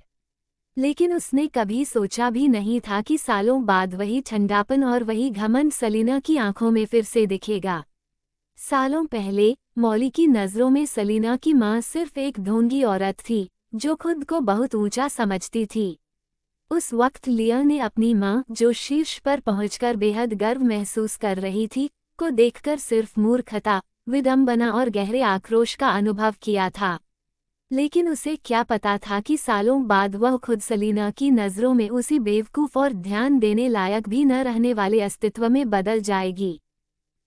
लेकिन उसने कभी सोचा भी नहीं था कि सालों बाद वही ठंडापन और वही घमंड सलीना की आंखों में फिर से दिखेगा। सालों पहले मौली की नज़रों में सलीना की माँ सिर्फ एक ढोंगी औरत थी, जो खुद को बहुत ऊंचा समझती थी। उस वक्त लिया ने अपनी माँ, जो शीर्ष पर पहुंचकर बेहद गर्व महसूस कर रही थी, को देखकर सिर्फ मूर्खता, विडंबना और गहरे आक्रोश का अनुभव किया था। लेकिन उसे क्या पता था कि सालों बाद वह खुद सलीना की नज़रों में उसी बेवकूफ़ और ध्यान देने लायक भी न रहने वाले अस्तित्व में बदल जाएगी।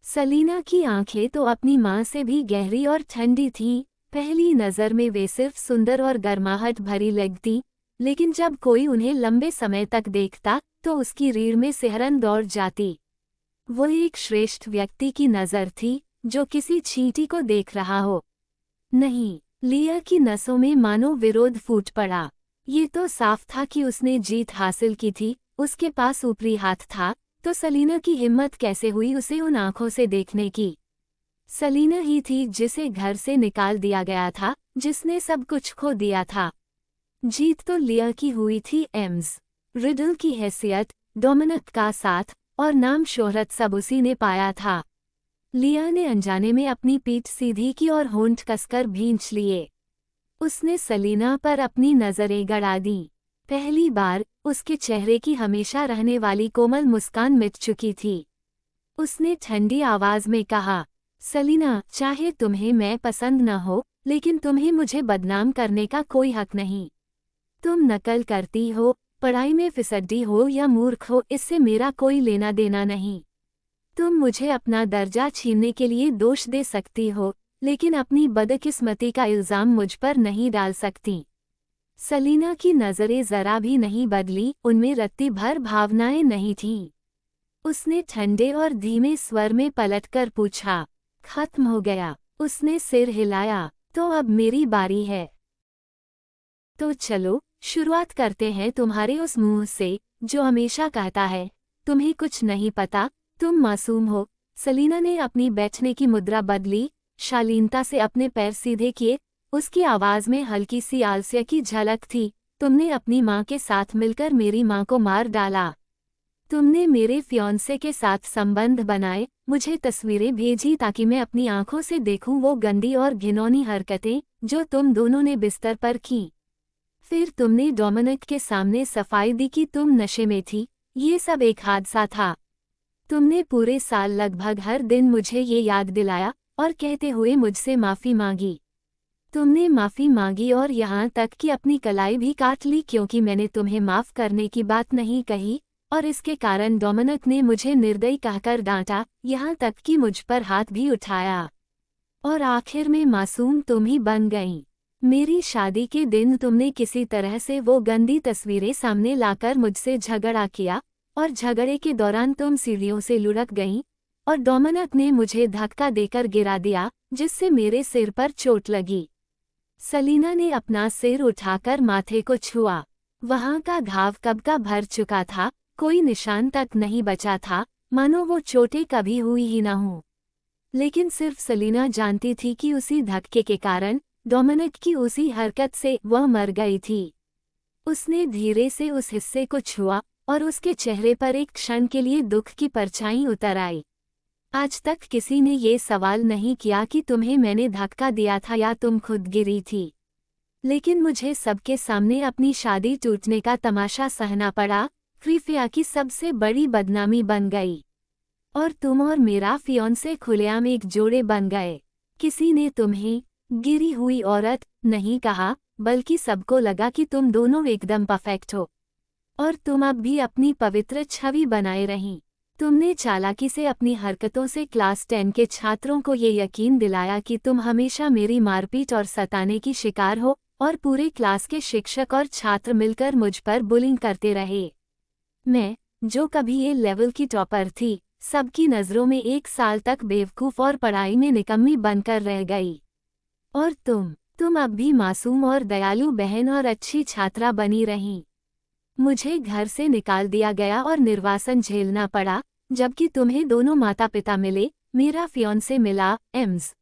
सलीना की आंखें तो अपनी माँ से भी गहरी और ठंडी थीं। पहली नज़र में वे सिर्फ सुंदर और गर्माहट भरी लगती, लेकिन जब कोई उन्हें लंबे समय तक देखता, तो उसकी रीढ़ में सिहरन दौड़ जाती। वो एक श्रेष्ठ व्यक्ति की नज़र थी, जो किसी चींटी को देख रहा हो। नहीं, लिया की नसों में मानो विरोध फूट पड़ा। ये तो साफ था कि उसने जीत हासिल की थी, उसके पास ऊपरी हाथ था, तो सलीना की हिम्मत कैसे हुई उसे उन आंखों से देखने की। सलीना ही थी जिसे घर से निकाल दिया गया था, जिसने सब कुछ खो दिया था। जीत तो लिया की हुई थी। एम्स रिडल की हैसियत, डोमिनिक का साथ और नाम शोहरत सब उसी ने पाया था। लिया ने अनजाने में अपनी पीठ सीधी की और होंठ कसकर भींच लिए। उसने सलीना पर अपनी नज़रें गड़ा दी। पहली बार उसके चेहरे की हमेशा रहने वाली कोमल मुस्कान मिट चुकी थी। उसने ठंडी आवाज में कहा, सलीना, चाहे तुम्हें मैं पसंद न हो, लेकिन तुम्हें मुझे बदनाम करने का कोई हक नहीं। तुम नकल करती हो, पढ़ाई में फिसड्डी हो या मूर्ख हो, इससे मेरा कोई लेना देना नहीं। तुम मुझे अपना दर्जा छीनने के लिए दोष दे सकती हो, लेकिन अपनी बदकिस्मती का इल्ज़ाम मुझ पर नहीं डाल सकती। सलीना की नज़रें ज़रा भी नहीं बदली, उनमें रत्ती भर भावनाएं नहीं थीं। उसने ठंडे और धीमे स्वर में पलटकर पूछा, खत्म हो गया? उसने सिर हिलाया। तो अब मेरी बारी है। तो चलो शुरुआत करते हैं तुम्हारे उस मुंह से, जो हमेशा कहता है तुम्हें कुछ नहीं पता, तुम मासूम हो। सलीना ने अपनी बैठने की मुद्रा बदली, शालीनता से अपने पैर सीधे किए। उसकी आवाज़ में हल्की सी आलस्य की झलक थी। तुमने अपनी माँ के साथ मिलकर मेरी माँ को मार डाला। तुमने मेरे फियांसे के साथ संबंध बनाए, मुझे तस्वीरें भेजी ताकि मैं अपनी आंखों से देखूं वो गंदी और घिनौनी हरकतें जो तुम दोनों ने बिस्तर पर की। फिर तुमने डोमिनिक के सामने सफाई दी कि तुम नशे में थी। ये सब एक हादसा था। तुमने पूरे साल लगभग हर दिन मुझे ये याद दिलाया और कहते हुए मुझसे माफ़ी मांगी। तुमने माफ़ी मांगी और यहाँ तक कि अपनी कलाई भी काट ली, क्योंकि मैंने तुम्हें माफ़ करने की बात नहीं कही, और इसके कारण डोमिनिक ने मुझे निर्दयी कहकर डांटा, यहाँ तक कि मुझ पर हाथ भी उठाया। और आखिर में मासूम तुम ही बन गईं। मेरी शादी के दिन तुमने किसी तरह से वो गंदी तस्वीरें सामने लाकर मुझसे झगड़ा किया, और झगड़े के दौरान तुम सीढ़ियों से लुढ़क गईं, और डोमिनिक ने मुझे धक्का देकर गिरा दिया, जिससे मेरे सिर पर चोट लगी। सेलिना ने अपना सिर उठाकर माथे को छुआ। वहां का घाव कब का भर चुका था, कोई निशान तक नहीं बचा था, मानो वो चोटें कभी हुई ही न हों। लेकिन सिर्फ सेलिना जानती थी कि उसी धक्के के कारण, डोमिनिक की उसी हरकत से वह मर गई थी। उसने धीरे से उस हिस्से को छुआ और उसके चेहरे पर एक क्षण के लिए दुख की परछाई उतर आई। आज तक किसी ने ये सवाल नहीं किया कि तुम्हें मैंने धक्का दिया था या तुम खुद गिरी थी। लेकिन मुझे सबके सामने अपनी शादी टूटने का तमाशा सहना पड़ा। क्रीफिया की सबसे बड़ी बदनामी बन गई। और तुम और मेरा फियोंसे खुलेआम एक जोड़े बन गए। किसी ने तुम्हें गिरी हुई औरत नहीं कहा, बल्कि सबको लगा कि तुम दोनों एकदम परफेक्ट हो। और तुम अब भी अपनी पवित्र छवि बनाए रहीं। तुमने चालाकी से अपनी हरकतों से क्लास 10 के छात्रों को ये यकीन दिलाया कि तुम हमेशा मेरी मारपीट और सताने की शिकार हो, और पूरे क्लास के शिक्षक और छात्र मिलकर मुझ पर बुलिंग करते रहे। मैं, जो कभी ये लेवल की टॉपर थी, सबकी नज़रों में 1 साल तक बेवकूफ़ और पढ़ाई में निकम्मी बनकर रह गई। और तुम अब भी मासूम और दयालु बहन और अच्छी छात्रा बनी रहीं। मुझे घर से निकाल दिया गया और निर्वासन झेलना पड़ा, जबकि तुम्हें दोनों माता पिता मिले, मेरा फियोंसे मिला, एम्स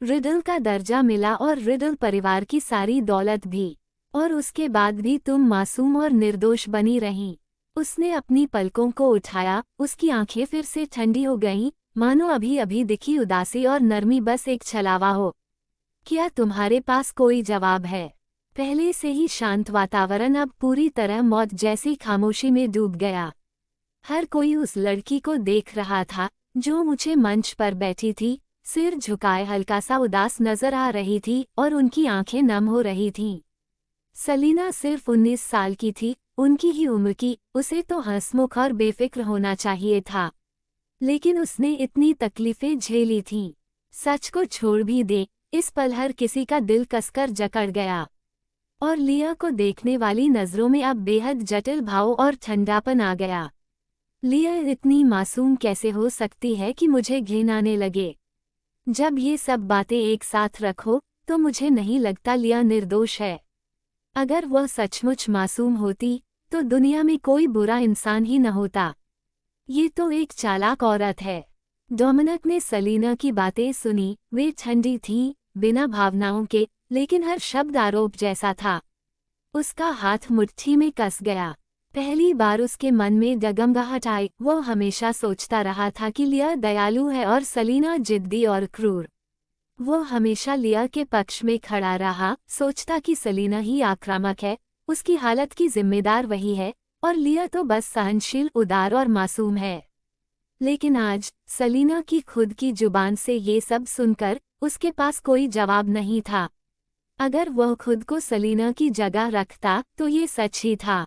रिडल का दर्जा मिला और रिडल परिवार की सारी दौलत भी। और उसके बाद भी तुम मासूम और निर्दोष बनी रहीं। उसने अपनी पलकों को उठाया, उसकी आंखें फिर से ठंडी हो गईं, मानो अभी अभी दिखी उदासी और नरमी बस एक छलावा हो। क्या तुम्हारे पास कोई जवाब है? पहले से ही शांत वातावरण अब पूरी तरह मौत जैसी खामोशी में डूब गया। हर कोई उस लड़की को देख रहा था, जो मुझे मंच पर बैठी थी, सिर झुकाए हल्का सा उदास नजर आ रही थी और उनकी आंखें नम हो रही थीं। सेलिना सिर्फ 19 साल की थी, उनकी ही उम्र की। उसे तो हंसमुख और बेफिक्र होना चाहिए था, लेकिन उसने इतनी तकलीफें झेली थीं। सच को छोड़ भी दे, इस पल हर किसी का दिल कसकर जकड़ गया। और लिया को देखने वाली नज़रों में अब बेहद जटिल भाव और ठंडापन आ गया। लिया इतनी मासूम कैसे हो सकती है कि मुझे घिन आने लगे। जब ये सब बातें एक साथ रखो, तो मुझे नहीं लगता लिया निर्दोष है। अगर वह सचमुच मासूम होती, तो दुनिया में कोई बुरा इंसान ही न होता। ये तो एक चालाक औरत है। डोमिनिक ने सेलिना की बातें सुनी, वे ठंडी थीं, बिना भावनाओं के, लेकिन हर शब्द आरोप जैसा था। उसका हाथ मुट्ठी में कस गया। पहली बार उसके मन में डगमगाहट आई। वो हमेशा सोचता रहा था कि लिया दयालु है और सेलिना जिद्दी और क्रूर। वो हमेशा लिया के पक्ष में खड़ा रहा, सोचता कि सेलिना ही आक्रामक है, उसकी हालत की जिम्मेदार वही है, और लिया तो बस सहनशील, उदार और मासूम है। लेकिन आज सेलिना की खुद की जुबान से ये सब सुनकर उसके पास कोई जवाब नहीं था। अगर वह खुद को सेलिना की जगह रखता तो ये सच ही था।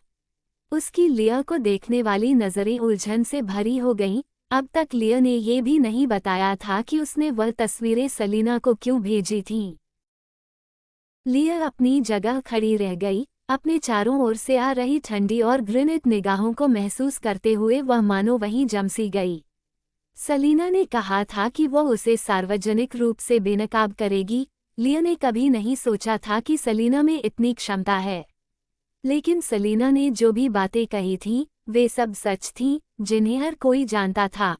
उसकी लिया को देखने वाली नज़रें उलझन से भरी हो गईं। अब तक लिया ने ये भी नहीं बताया था कि उसने वह तस्वीरें सेलिना को क्यों भेजी थीं। लिया अपनी जगह खड़ी रह गई, अपने चारों ओर से आ रही ठंडी और घृणित निगाहों को महसूस करते हुए वह मानो वहीं जमसी गई। सेलिना ने कहा था कि वह उसे सार्वजनिक रूप से बेनकाब करेगी। लिया ने कभी नहीं सोचा था कि सेलिना में इतनी क्षमता है। लेकिन सेलिना ने जो भी बातें कही थीं, वे सब सच थीं, जिन्हें हर कोई जानता था।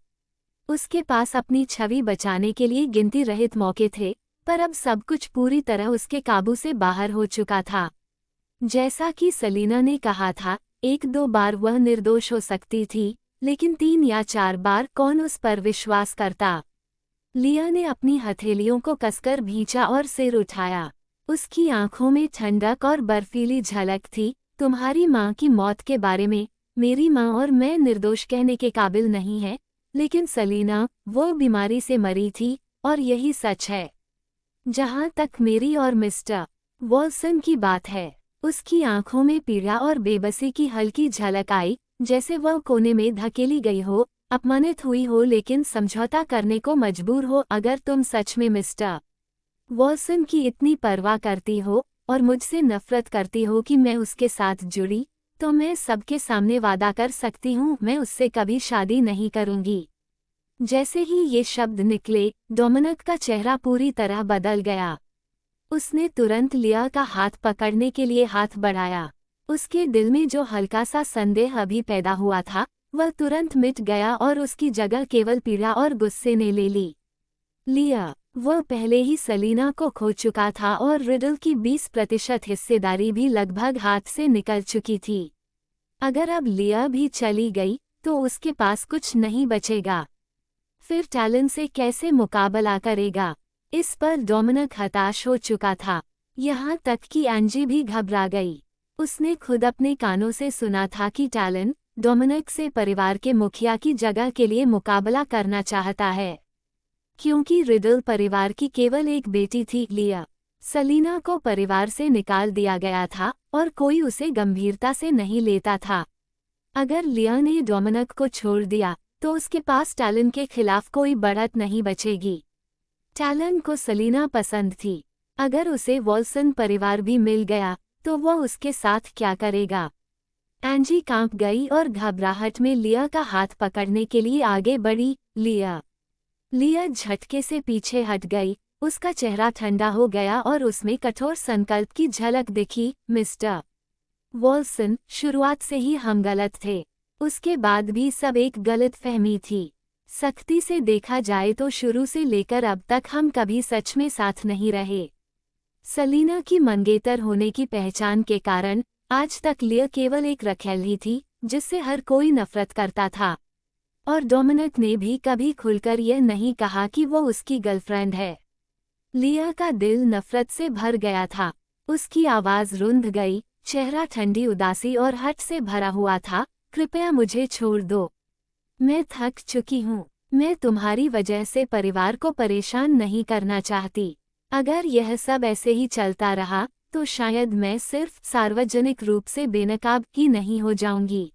उसके पास अपनी छवि बचाने के लिए गिनती रहित मौके थे, पर अब सब कुछ पूरी तरह उसके काबू से बाहर हो चुका था। जैसा कि सेलिना ने कहा था, 1-2 बार वह निर्दोष हो सकती थी, लेकिन 3 या 4 बार कौन उस पर विश्वास करता। लिया ने अपनी हथेलियों को कसकर भींचा और सिर उठाया। उसकी आंखों में ठंडक और बर्फीली झलक थी। तुम्हारी माँ की मौत के बारे में मेरी माँ और मैं निर्दोष कहने के काबिल नहीं है, लेकिन सेलिना, वो बीमारी से मरी थी, और यही सच है। जहाँ तक मेरी और मिस्टर वॉल्सन की बात है, उसकी आंखों में पीड़ा और बेबसी की हल्की झलक आई, जैसे वह कोने में धकेली गई हो, अपमानित हुई हो लेकिन समझौता करने को मजबूर हो। अगर तुम सच में मिस्टर वॉल्सन की इतनी परवाह करती हो और मुझसे नफरत करती हो कि मैं उसके साथ जुड़ी, तो मैं सबके सामने वादा कर सकती हूँ मैं उससे कभी शादी नहीं करूंगी। जैसे ही ये शब्द निकले, डोमिनिक का चेहरा पूरी तरह बदल गया। उसने तुरंत लिया का हाथ पकड़ने के लिए हाथ बढ़ाया। उसके दिल में जो हल्का सा संदेह अभी पैदा हुआ था, वह तुरंत मिट गया और उसकी जगह केवल पीड़ा और गुस्से ने ले ली। लिया, वह पहले ही सलीना को खो चुका था और रिडल की 20% हिस्सेदारी भी लगभग हाथ से निकल चुकी थी। अगर अब लिया भी चली गई, तो उसके पास कुछ नहीं बचेगा। फिर टैलन से कैसे मुकाबला करेगा? इस पर डोमिनिक हताश हो चुका था, यहाँ तक कि एंजी भी घबरा गई। उसने खुद अपने कानों से सुना था कि टैलन डोमिनिक से परिवार के मुखिया की जगह के लिए मुकाबला करना चाहता है, क्योंकि रिडल परिवार की केवल एक बेटी थी। लिया, सलीना को परिवार से निकाल दिया गया था और कोई उसे गंभीरता से नहीं लेता था। अगर लिया ने डोमिनिक को छोड़ दिया, तो उसके पास टैलन के खिलाफ कोई बढ़त नहीं बचेगी। टैलन को सलीना पसंद थी। अगर उसे वॉल्सन परिवार भी मिल गया, तो वह उसके साथ क्या करेगा? एंजी कांप गई और घबराहट में लिया का हाथ पकड़ने के लिए आगे बढ़ी। लिया झटके से पीछे हट गई। उसका चेहरा ठंडा हो गया और उसमें कठोर संकल्प की झलक दिखी। मिस्टर वॉल्सन, शुरुआत से ही हम गलत थे। उसके बाद भी सब एक गलत फहमी थी। सख्ती से देखा जाए तो शुरू से लेकर अब तक हम कभी सच में साथ नहीं रहे। सलीना की मंगेतर होने की पहचान के कारण आज तक लिया केवल एक रखेल ही थी, जिससे हर कोई नफरत करता था। और डोमिनिक ने भी कभी खुलकर यह नहीं कहा कि वो उसकी गर्लफ्रेंड है। लिया का दिल नफरत से भर गया था। उसकी आवाज रुंध गई, चेहरा ठंडी उदासी और हट से भरा हुआ था। कृपया मुझे छोड़ दो। मैं थक चुकी हूँ। मैं तुम्हारी वजह से परिवार को परेशान नहीं करना चाहती। अगर यह सब ऐसे ही चलता रहा, तो शायद मैं सिर्फ सार्वजनिक रूप से बेनकाब ही नहीं हो जाऊंगी।